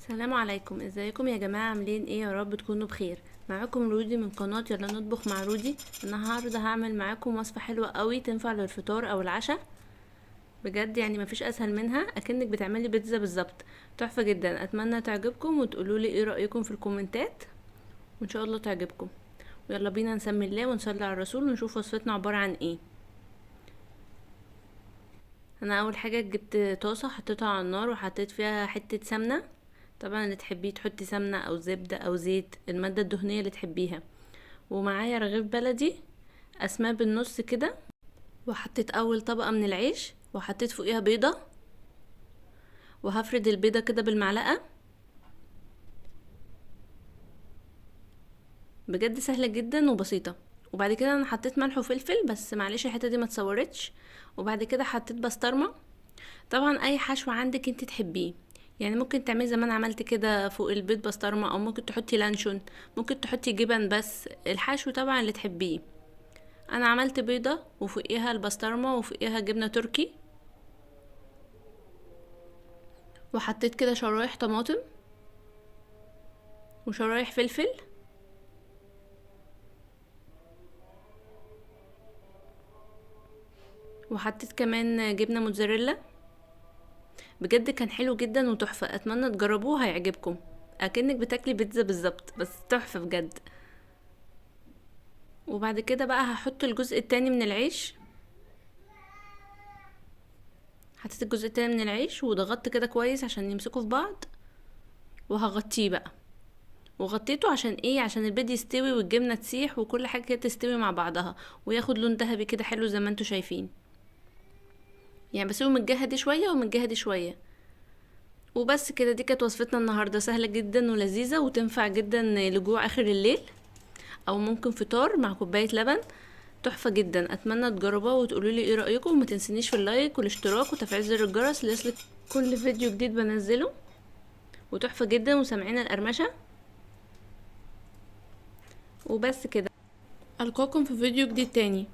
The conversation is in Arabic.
السلام عليكم، ازيكم يا جماعه؟ عاملين ايه؟ يا رب تكونوا بخير. معاكم رودي من قناه يلا نطبخ مع رودي. النهارده هعمل معاكم وصفه حلوه قوي تنفع للفطار او العشاء. بجد يعني مفيش اسهل منها، اكنك بتعملي بيتزا بالظبط. تحفه جدا، اتمنى تعجبكم وتقولوا لي ايه رايكم في الكومنتات، وان شاء الله تعجبكم. ويلا بينا نسمي الله ونصلي على الرسول ونشوف وصفتنا عباره عن ايه. انا اول حاجه جبت طاسه، حطيتها على النار وحطيت فيها حته سمنه. طبعا اللي تحبيه تحطي سمنه او زبده او زيت، الماده الدهنيه اللي تحبيها. ومعايا رغيف بلدي اسماه بالنص كده. وحطيت اول طبقه من العيش وحطيت فوقيها بيضه، وهفرد البيضه كده بالمعلقه. بجد سهله جدا وبسيطه. وبعد كده انا حطيت ملح وفلفل، بس معلش الحته دي ما اتصورتش. وبعد كده حطيت بسطرمه. طبعا اي حشو عندك انت تحبيه، يعني ممكن تعملي زي ما انا عملت كده فوق البيض بسطرمه، او ممكن تحطي لانشون، ممكن تحطي جبن، بس الحشو طبعا اللي تحبيه. انا عملت بيضه وفوقيها البسطرمه وفوقيها جبنه تركي. وحطيت كده شرايح طماطم وشرايح فلفل. وحطيت كمان جبنه موتزاريلا. بجد كان حلو جدا وتحفه، اتمنى تجربوه هيعجبكم. اكنك بتاكلي بيتزا بالظبط، بس تحفه بجد. وبعد كده بقى هحط الجزء التاني من العيش. حطيت الجزء التاني من العيش وضغطت كده كويس عشان يمسكوا في بعض. وهغطيه بقى. وغطيته عشان ايه؟ عشان البيض يستوي والجبنه تسيح وكل حاجه كده تستوي مع بعضها، وياخد لون ذهبي كده حلو زي ما انتوا شايفين. يعني بسيبه من الجهه دي شويه ومن الجهه دي شويه. وبس كده، دي كانت وصفتنا النهارده، سهله جدا ولذيذه وتنفع جدا لجوع اخر الليل، او ممكن فطار مع كوبايه لبن. تحفه جدا، اتمنى تجربوها وتقولوا لي ايه رايكم. وما تنسونيش في اللايك والاشتراك وتفعيل زر الجرس ليصلك كل فيديو جديد بنزله. وتحفه جدا وسامعين القرمشه. وبس كده، القاكم في فيديو جديد تاني.